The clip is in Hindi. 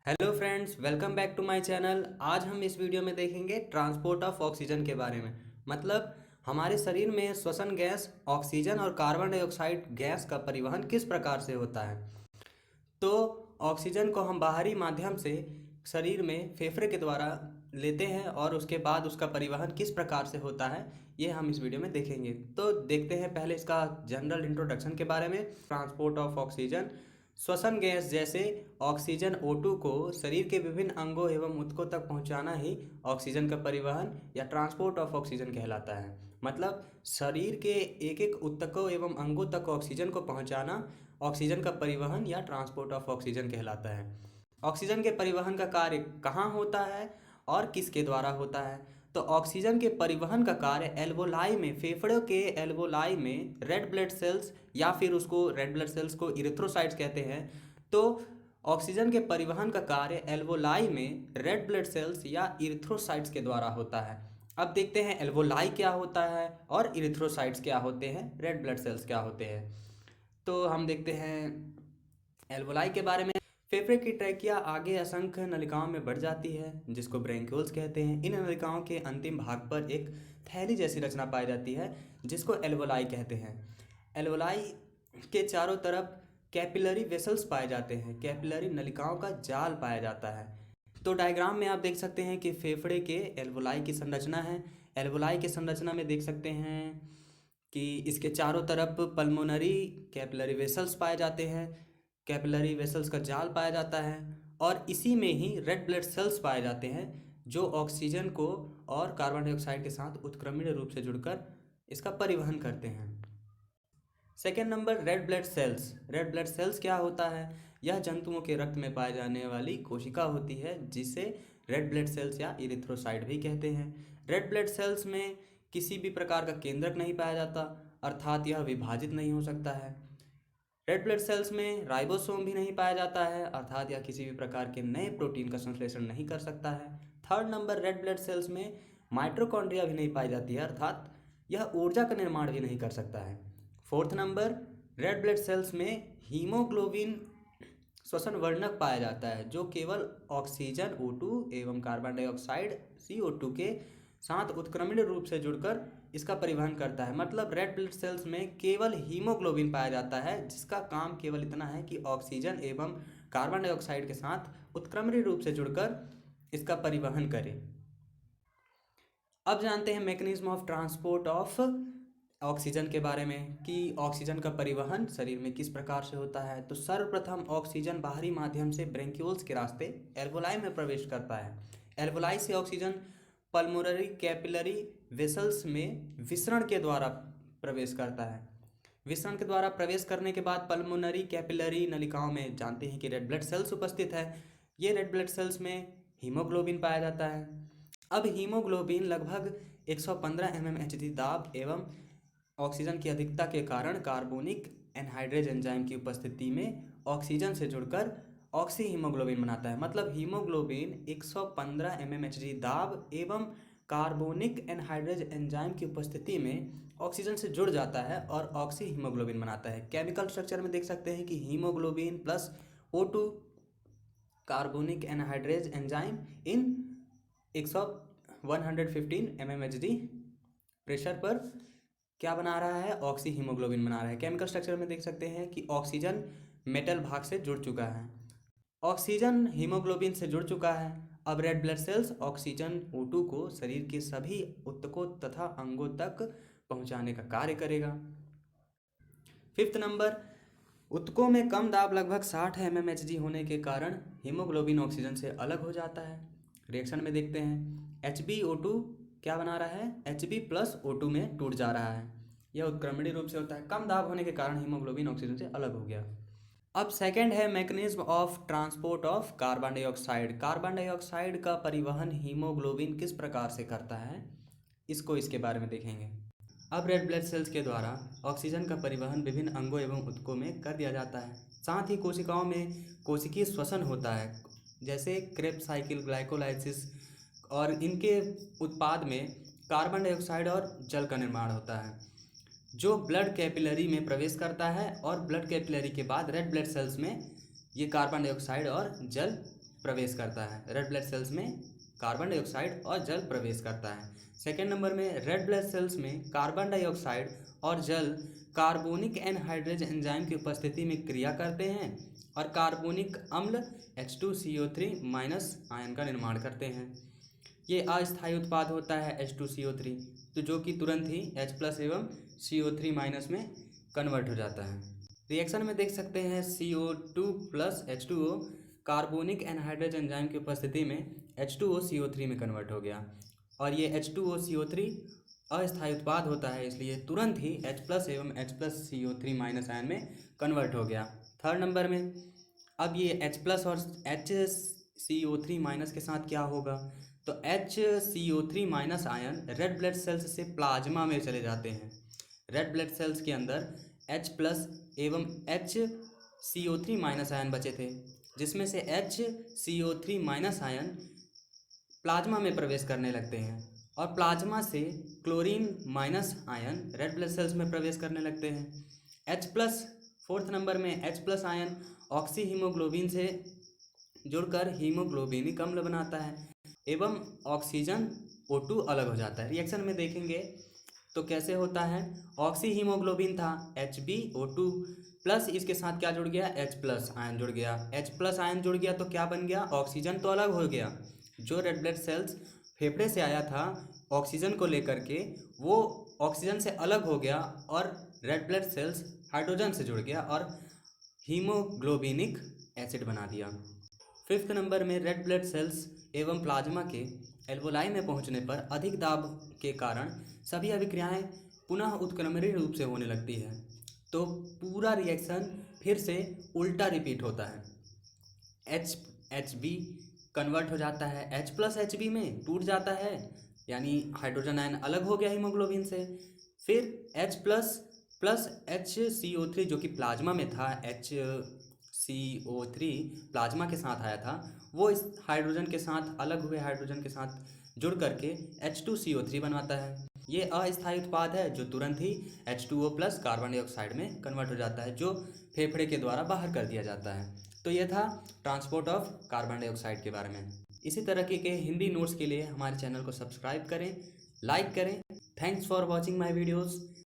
Hello friends, welcome back to my channel. आज हम इस वीडियो में देखेंगे ट्रांसपोर्ट ऑफ ऑक्सीजन के बारे में। मतलब हमारे शरीर में श्वसन गैस ऑक्सीजन और कार्बन डाइऑक्साइड गैस का परिवहन किस प्रकार से होता है। तो ऑक्सीजन को हम बाहरी माध्यम से शरीर में फेफड़े के द्वारा लेते हैं और उसके बाद उसका परिवहन किस प्रकार से होता है, ये हम इस वीडियो में देखेंगे। तो देखते हैं पहले इसका जनरल इंट्रोडक्शन के बारे में। ट्रांसपोर्ट ऑफ ऑक्सीजन श्वसन गैस जैसे ऑक्सीजन O2 को शरीर के विभिन्न अंगों एवं ऊतकों तक पहुंचाना ही ऑक्सीजन का परिवहन या ट्रांसपोर्ट ऑफ ऑक्सीजन कहलाता है। मतलब शरीर के एक एक ऊतकों एवं अंगों तक ऑक्सीजन को पहुंचाना ऑक्सीजन का परिवहन या ट्रांसपोर्ट ऑफ ऑक्सीजन कहलाता है। ऑक्सीजन के परिवहन का कार्य कहाँ होता है और किसके द्वारा होता है। तो ऑक्सीजन के परिवहन का कार्य एल्वोलाई में, फेफड़ों के एल्वोलाई में रेड ब्लड सेल्स या फिर उसको रेड ब्लड सेल्स को इरिथ्रोसाइट्स कहते हैं। तो ऑक्सीजन के परिवहन का कार्य एल्वोलाई में रेड ब्लड सेल्स या इरिथ्रोसाइट्स के द्वारा होता है। अब देखते हैं एल्वोलाई क्या होता है और इरिथ्रोसाइट्स क्या होते हैं, रेड ब्लड सेल्स क्या होते हैं। तो हम देखते हैं एल्वोलाई के बारे में। फेफड़े की ट्रैकिया आगे असंख्य नलिकाओं में बढ़ जाती है जिसको ब्रेंक्यूल्स कहते हैं। इन नलिकाओं के अंतिम भाग पर एक थैली जैसी रचना पाई जाती है जिसको एल्वोलाई कहते हैं। एल्वोलाई के चारों तरफ कैपिलरी वेसल्स पाए जाते हैं, कैपिलरी नलिकाओं का जाल पाया जाता है। तो डायग्राम में आप देख सकते हैं कि फेफड़े के एल्वोलाई की संरचना है। एल्वोलाई की संरचना में देख सकते हैं कि इसके चारों तरफ पल्मोनरी कैपिलरी वेसल्स पाए जाते हैं, कैपिलरी वेसल्स का जाल पाया जाता है और इसी में ही रेड ब्लड सेल्स पाए जाते हैं जो ऑक्सीजन को और कार्बन डाइऑक्साइड के साथ उत्क्रमणीय रूप से जुड़कर इसका परिवहन करते हैं। Second number, red blood cells. Red blood cells क्या होता है? यह जंतुओं के रक्त में पाए जाने वाली कोशिका होती है जिसे रेड ब्लड सेल्स या इरिथ्रोसाइट भी कहते हैं। रेड ब्लड सेल्स में किसी भी प्रकार का केंद्रक नहीं पाया जाता, अर्थात यह विभाजित नहीं हो सकता है। रेड ब्लड सेल्स में राइबोसोम भी नहीं पाया जाता है, अर्थात यह किसी भी प्रकार के नए प्रोटीन का संश्लेषण नहीं कर सकता है। Third number, red blood cells में माइटोकॉन्ड्रिया भी नहीं पाई जाती है, अर्थात यह ऊर्जा का निर्माण भी नहीं कर सकता है। Fourth number, red blood cells में हीमोग्लोबिन श्वसन वर्णक पाया जाता है जो केवल ऑक्सीजन O2 एवं कार्बन डाइऑक्साइड CO2 के साथ उत्क्रमणीय रूप से जुड़कर इसका परिवहन करता है। मतलब रेड ब्लड सेल्स में केवल हीमोग्लोबिन पाया जाता है जिसका काम केवल इतना है कि ऑक्सीजन एवं कार्बन डाइऑक्साइड के साथ उत्क्रमणीय रूप से जुड़कर इसका परिवहन करे। अब जानते हैं mechanism of transport of oxygen के बारे में कि ऑक्सीजन का परिवहन शरीर में किस प्रकार से होता है। तो सर्वप्रथम ऑक्सीजन बाहरी माध्यम से ब्रेंक्यूल्स के रास्ते एल्वोलाई में प्रवेश करता है। एल्वोलाई से ऑक्सीजन पल्मोनरी कैपिलरी वेसल्स में विसरण के द्वारा प्रवेश करता है। विसरण के द्वारा प्रवेश करने के बाद पल्मोनरी कैपिलरी नलिकाओं में जानते हैं कि रेड ब्लड सेल्स उपस्थित है। ये रेड ब्लड सेल्स में हीमोग्लोबिन पाया जाता है। अब हीमोग्लोबिन लगभग 115 mmHg दाब एवं ऑक्सीजन की अधिकता के कारण कार्बोनिक एनहाइड्रेज एंजाइम की उपस्थिति में ऑक्सीजन से जुड़कर ऑक्सी हीमोग्लोबिन बनाता है। मतलब हीमोग्लोबिन 115 mmHg दाब एवं कार्बोनिक एनहाइड्रेज एंजाइम की उपस्थिति में ऑक्सीजन से जुड़ जाता है और ऑक्सी हीमोग्लोबिन बनाता है। केमिकल स्ट्रक्चर में देख सकते हैं कि haemoglobin plus O2 carbonic anhydrase enzyme इन 115 mmHg प्रेशर पर क्या बना रहा है? ऑक्सी हीमोग्लोबिन बना रहा है। केमिकल स्ट्रक्चर में देख सकते हैं कि ऑक्सीजन मेटल भाग से जुड़ चुका है, ऑक्सीजन हीमोग्लोबिन से जुड़ चुका है। अब red blood cells oxygen O2 को शरीर के सभी ऊतकों तथा अंगों तक पहुंचाने का कार्य करेगा। फिफ्थ नंबर, ऊतकों में कम दाब लगभग 60 mmHg होने के कारण हीमोग्लोबिन ऑक्सीजन से अलग हो जाता है। रिएक्शन में देखते हैं HbO2 क्या बना रहा है? Hb प्लस O2 में टूट जा रहा है। यह उत्क्रमणीय रूप से होता है। कम दाब होने के कारण हीमोग्लोबिन ऑक्सीजन से अलग हो गया। अब सेकंड है mechanism of transport of carbon dioxide. Carbon dioxide का परिवहन हीमोग्लोबिन किस प्रकार से करता है, इसको इसके बारे में देखेंगे। अब रेड ब्लड सेल्स के द्वारा ऑक्सीजन का परिवहन विभिन्न अंगों एवं ऊतकों में कर दिया जाता है। साथ ही कोशिकाओं में कोशिकीय श्वसन होता है, जैसे क्रेब्स साइकिल, ग्लाइकोलाइसिस, और इनके उत्पाद में कार्बन डाइऑक्साइड और जल का निर्माण होता है जो ब्लड कैपिलरी में प्रवेश करता है और ब्लड कैपिलरी के बाद रेड ब्लड सेल्स में ये कार्बन डाइऑक्साइड और जल प्रवेश करता है, रेड ब्लड सेल्स में कार्बन डाइऑक्साइड और जल प्रवेश करता है। सेकेंड नंबर में रेड ब्लड सेल्स में कार्बन डाइऑक्साइड और जल कार्बोनिक एनहाइड्रेज एंजाइम की उपस्थिति में क्रिया करते हैं और कार्बोनिक अम्ल H2CO3 माइनस आयन का निर्माण करते हैं। ये अस्थायी उत्पाद होता है H2CO3, तो जो कि तुरंत ही H+ एवं CO3 माइनस में कन्वर्ट हो जाता है। रिएक्शन में देख सकते हैं CO2 + H2O carbonic anhydrase enzyme की उपस्थिति में H2O CO3 में कन्वर्ट हो गया और ये H2O CO3 अस्थायी उत्पाद होता है, इसलिए तुरंत ही H+ एवं H+ CO3 माइनस आयन में कन्वर्ट हो गया। थर्ड नंबर में अब ये H+ और HCO3 माइनस के साथ क्या होगा, तो HCO3 minus ion red blood cells से प्लाज्मा में चले जाते हैं। रेड ब्लड सेल्स के अंदर H+ एवं HCO3 माइनस आयन बचे थे, जिसमें से HCO3 माइनस आयन प्लाज्मा में प्रवेश करने लगते हैं और प्लाज्मा से chlorine minus ion red blood cells में प्रवेश करने लगते हैं। H+, फोर्थ नंबर में H+ आयन ऑक्सी हीमोग्लोबिन से जुड़कर हीमोग्लोबिनिक अम्ल बनाता है एवं ऑक्सीजन O2 अलग हो जाता है। रिएक्शन में देखेंगे तो कैसे होता है, ऑक्सी हीमोग्लोबिन था HbO2 प्लस इसके साथ क्या जुड़ गया, H+ आयन जुड़ गया। H+ आयन जुड़ गया तो क्या बन गया, ऑक्सीजन तो अलग हो गया। जो रेड ब्लड सेल्स फेफड़े से आया था ऑक्सीजन को लेकर के, वो ऑक्सीजन से अलग हो गया और रेड ब्लड सेल्स हाइड्रोजन से जुड़ गया और हीमोग्लोबिनिक एसिड बना दिया। फिफ्थ नंबर में रेड ब्लड सेल्स एवं प्लाज्मा के एल्वोलाई में पहुंचने पर अधिक दाब के कारण सभी अभिक्रियाएं पुनः उत्क्रमणीय रूप से होने लगती है, तो पूरा रिएक्शन फिर से उल्टा रिपीट होता है। HB कन्वर्ट हो जाता है H+ Hb में, टूट जाता है, यानी हाइड्रोजन आयन अलग हो गया हीमोग्लोबिन से। फिर H+ प्लस HCO3 जो कि प्लाज्मा में था, HCO3 प्लाज्मा के साथ आया था, वो इस हाइड्रोजन के साथ अलग हुए हाइड्रोजन के साथ जुड़ करके H2CO3 बनवाता है। ये अस्थायी उत्पाद है जो तुरंत ही H2O प्लस कार्बन डाइऑक्साइड में कन्वर्ट हो जाता है, जो फेफड़े के द्वारा बाहर कर दिया जाता है। तो यह था ट्रांसपोर्ट ऑफ कार्बन डाइऑक्साइड के बारे में। इसी तरह के हिंदी नोट्स के लिए हमारे चैनल को सब्सक्राइब करें, लाइक करें। Thanks for watching my videos.